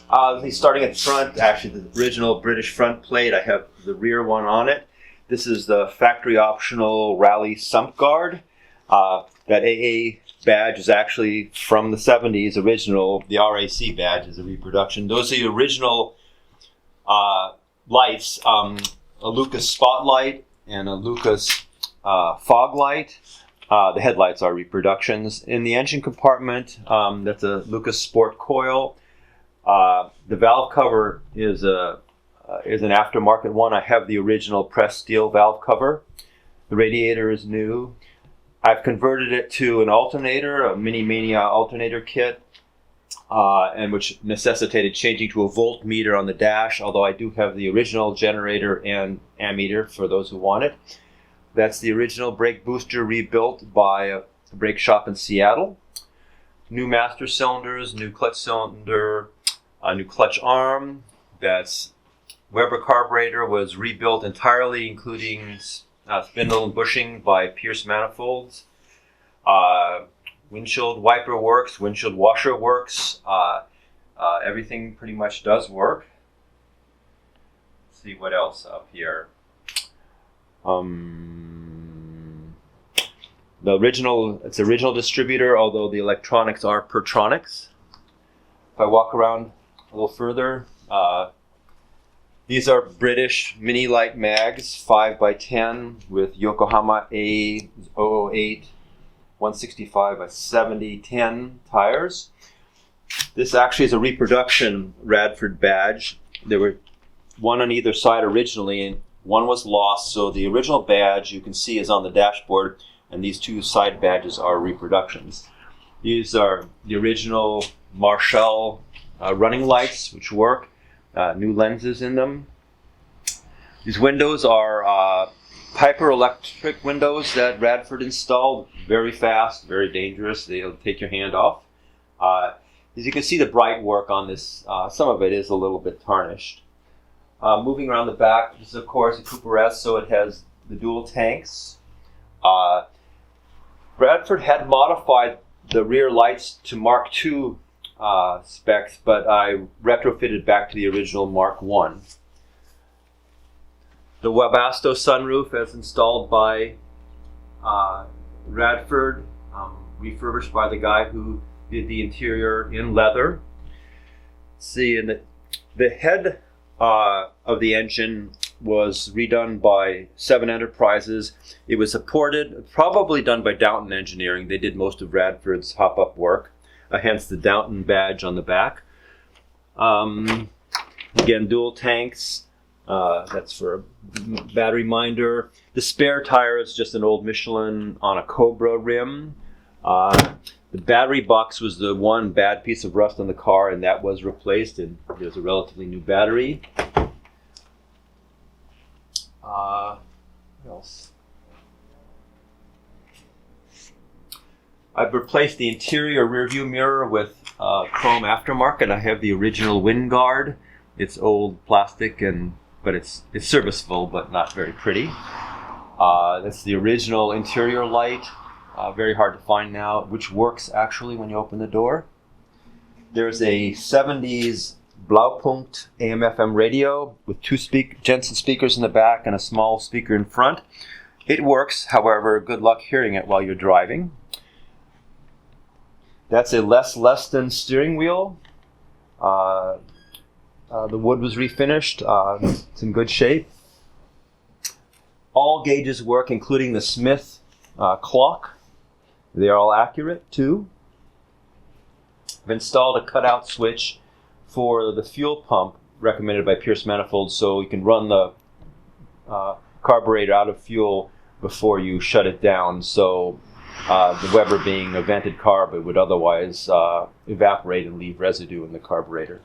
Starting at the front, actually the original British front plate, I have the rear one on it. This is the factory optional Rally Sump Guard. That AA badge is actually from the 70s original. The RAC badge is a reproduction. Those are the original lights, a Lucas spotlight and a Lucas fog light. The headlights are reproductions. In the engine compartment, that's a Lucas Sport coil. The valve cover is an aftermarket one. I have the original pressed steel valve cover. The radiator is new. I've converted it to an alternator, a Mini Mania alternator kit, and which necessitated changing to a voltmeter on the dash, although I do have the original generator and ammeter for those who want it. That's the original brake booster rebuilt by a brake shop in Seattle. New master cylinders, new clutch cylinder, a new clutch arm. That's Weber carburetor was rebuilt entirely, including spindle and bushing by Pierce Manifolds. Windshield wiper works, windshield washer works. Everything pretty much does work. Let's see what else up here. It's original distributor, although the electronics are Pertronics. If I walk around a little further, these are British mini light mags, 5x10 with Yokohama A008 165 by 70 10 tires. This actually is a reproduction Radford badge. There were one on either side originally, and one was lost, so the original badge you can see is on the dashboard, and these two side badges are reproductions. These are the original Marshall running lights, which work. New lenses in them. These windows are Piper electric windows that Radford installed. Very fast, very dangerous. They'll take your hand off. As you can see, the bright work on this, some of it is a little bit tarnished. Moving around the back, this is of course a Cooper S, so it has the dual tanks. Radford had modified the rear lights to Mark II specs, but I retrofitted back to the original Mark I. The Webasto sunroof, as installed by Radford, refurbished by the guy who did the interior in leather. See, and the head of the engine was redone by Seven Enterprises. It was supported, probably done by Downton Engineering. They did most of Radford's hop-up work, hence the Downton badge on the back. Again, dual tanks. That's for a battery minder. The spare tire is just an old Michelin on a Cobra rim. The battery box was the one bad piece of rust on the car, and that was replaced, and there's a relatively new battery. What else? I've replaced the interior rearview mirror with chrome aftermarket. I have the original wind guard. It's old plastic, but it's serviceable, but not very pretty. That's the original interior light. Very hard to find now, which works actually when you open the door. There's a 70s Blaupunkt AM/FM radio with two Jensen speakers in the back and a small speaker in front. It works, however, good luck hearing it while you're driving. That's a less than steering wheel. The wood was refinished. It's in good shape. All gauges work, including the Smith clock. They're all accurate, too. I've installed a cutout switch for the fuel pump recommended by Pierce Manifolds, so you can run the carburetor out of fuel before you shut it down. So the Weber being a vented carb, it would otherwise evaporate and leave residue in the carburetor.